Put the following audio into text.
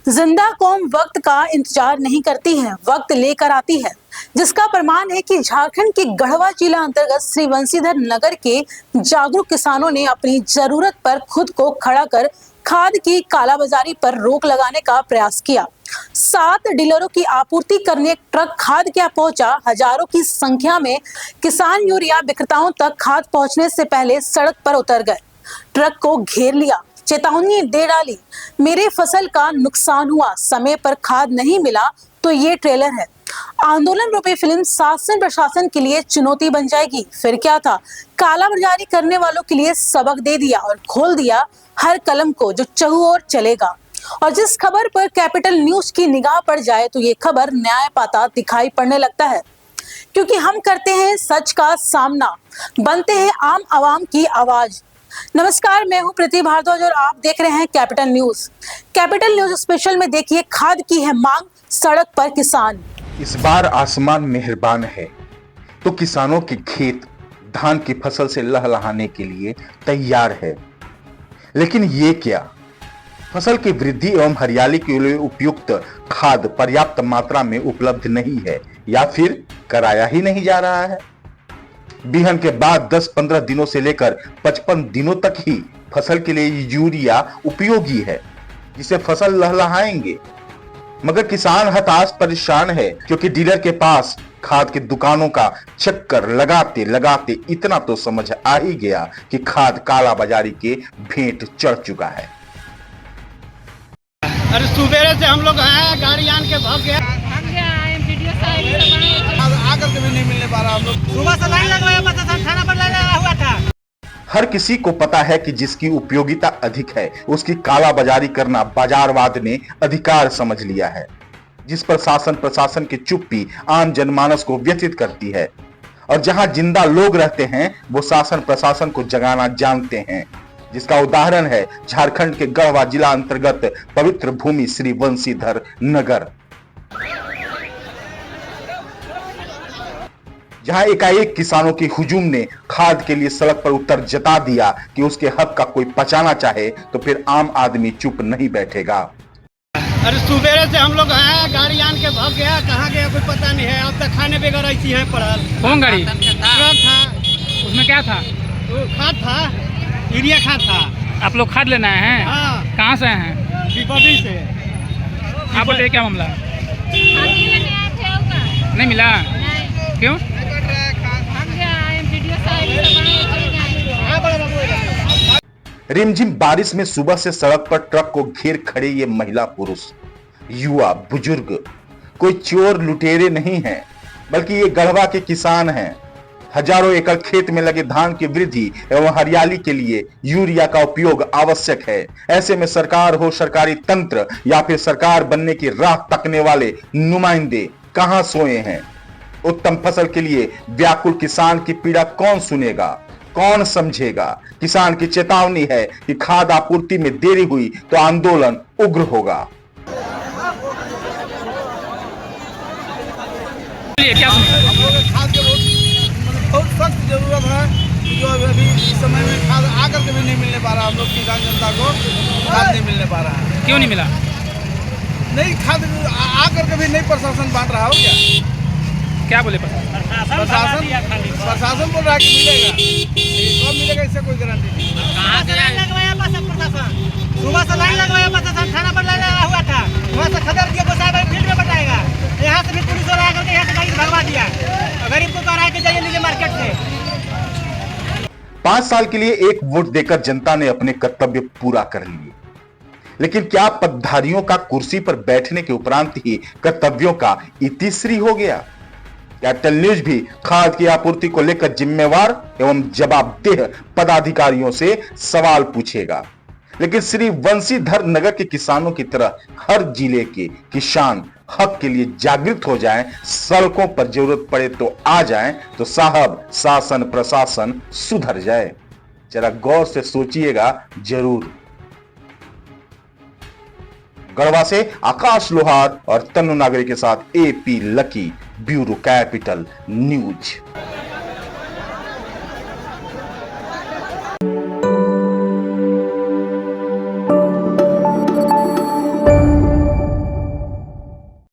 जिंदा कौम वक्त का इंतजार नहीं करती है, वक्त लेकर आती है। जिसका प्रमाण है कि झारखंड के गढ़वा जिला अंतर्गत श्री बंसीधर नगर के जागरूक किसानों ने अपनी जरूरत पर खुद को खड़ा कर खाद की कालाबाजारी पर रोक लगाने का प्रयास किया। 7 डीलरों की आपूर्ति करने एक ट्रक खाद क्या पहुंचा। हजारों की संख्या में किसान यूरिया विक्रेताओं तक खाद पहुंचने से पहले सड़क पर उतर गए, ट्रक को घेर लिया, चेतावनी दे डाली। मेरे फसल का नुकसान हुआ, समय पर खाद नहीं मिला तो ये ट्रेलर है। आंदोलन रूपी फिल्म शासन प्रशासन के लिए चुनौती बन जाएगी। फिर क्या था, कालाबाजारी करने वालों के लिए सबक दे दिया और खोल दिया हर कलम को जो चहु और चलेगा। और जिस खबर पर कैपिटल न्यूज की निगाह पड़ जाए तो ये खबर न्याय पाता दिखाई पड़ने लगता है, क्योंकि हम करते हैं सच का सामना, बनते हैं आम आवाम की आवाज। नमस्कार, मैं हूं प्रीति भारद्वाज और आप देख रहे हैं capital news. Capital news special में देखिए, खाद की है मांग, सड़क पर किसान। इस बार आसमान मेहरबान है तो किसानों के खेत धान की फसल से लहलहाने के लिए तैयार है। लेकिन ये क्या, फसल की वृद्धि एवं हरियाली के लिए उपयुक्त खाद पर्याप्त मात्रा में उपलब्ध नहीं है या फिर कराया ही नहीं जा रहा है। बिहन के बाद 10-15 दिनों से लेकर 55 दिनों तक ही फसल के लिए यूरिया उपयोगी है, जिसे फसल लहलहाएंगे। मगर किसान हताश परेशान है, क्योंकि डीलर के पास खाद की दुकानों का चक्कर लगाते लगाते इतना तो समझ आ ही गया कि खाद कालाबाजारी के भेंट चढ़ चुका है। अरे सुबेरे से हम लोग हैं, गाड़ी आन के भाग गया, आकर के भी नहीं मिलने पा रहा। हम लोग सुबह से लाइन लगवाया, थाना पर लाइन लगा हुआ था। हर किसी को पता है कि जिसकी उपयोगिता अधिक है उसकी कालाबाजारी करना बाजारवाद ने अधिकार समझ लिया है, जिस पर शासन प्रशासन की चुप्पी आम जनमानस को व्यथित करती है। और जहां जिंदा लोग रहते हैं वो शासन प्रशासन को जगाना जानते हैं, जिसका उदाहरण है झारखंड के गढ़वा जिला अंतर्गत पवित्र भूमि श्री बंसीधर नगर, जहां एकाएक किसानों की हुजूम ने खाद के लिए सड़क पर उतर जता दिया कि उसके हक का कोई पचाना चाहे तो फिर आम आदमी चुप नहीं बैठेगा। अरे सुबेरे से हम लोग हैं, गाड़ी आन के भाग गया, कहाँ गया कोई पता नहीं है। अब तक खाने बगैर ऐसी है पड़ल। कौन गाड़ी? ट्रक था, उसमें क्या था? वो खाद था, यूरिया खाद था। आप लोग खाद लेना है? हाँ। कहाँ से आए हैं? दीपावली से। आप बोलते क्या मामला? नहीं मिला? क्यों? रिमझिम बारिश में सुबह से सड़क पर ट्रक को घेर खड़े ये महिला पुरुष, युवा बुजुर्ग कोई चोर लुटेरे नहीं हैं, बल्कि ये गढ़वा के किसान हैं। हजारों एकड़ खेत में लगे धान की वृद्धि एवं हरियाली के लिए यूरिया का उपयोग आवश्यक है। ऐसे में सरकार हो, सरकारी तंत्र या फिर सरकार बनने की राह तकने वाले नुमाइंदे कहां सोए हैं। उत्तम फसल के लिए व्याकुल किसान की पीड़ा कौन सुनेगा, कौन समझेगा। किसान की चेतावनी है कि खाद आपूर्ति में देरी हुई तो आंदोलन उग्र होगा। क्या खाद की बहुत सख्त जरूरत है, जो अभी इस समय में खाद आकर के भी नहीं मिलने पा रहा। हम लोग किसान जनता को खाद नहीं मिलने पा रहा है। क्यों नहीं मिला? नहीं, खाद आकर के भी नहीं प्रशासन बांट रहा हो क्या बोले? प्रशासन बोल रहा है कि मिलेगा, कब मिलेगा इससे कोई गारंटी नहीं। कहाँ से लाइन लगवाया प्रशासन? सुबह से लाइन लगवाया, थाना पर लाइन लगा हुआ था। वहाँ से खबर दिया गोसाई फील्ड में बताएगा, यहाँ से भी पुलिस वाला आकर के यहाँ से गाड़ी भगवा दिया। गरीब को कह रहा है कि जाइए लीजिए मार्केट से। 5 साल के लिए एक वोट देकर जनता ने अपने कर्तव्य पूरा कर लिए, लेकिन क्या पदधारियों का कुर्सी पर बैठने के उपरांत ही कर्तव्यों का इतिश्री हो गया? कैपिटल न्यूज भी खाद की आपूर्ति को लेकर जिम्मेवार एवं जवाबदेह पदाधिकारियों से सवाल पूछेगा। लेकिन श्री बंसीधर नगर के किसानों की तरह हर जिले के किसान हक के लिए जागृत हो जाएं, सड़कों पर जरूरत पड़े तो आ जाएं, तो साहब शासन प्रशासन सुधर जाए। जरा गौर से सोचिएगा जरूर। गढ़वा से आकाश लोहार और तन्नू नागरी के साथ AP lucky, bureau capital news.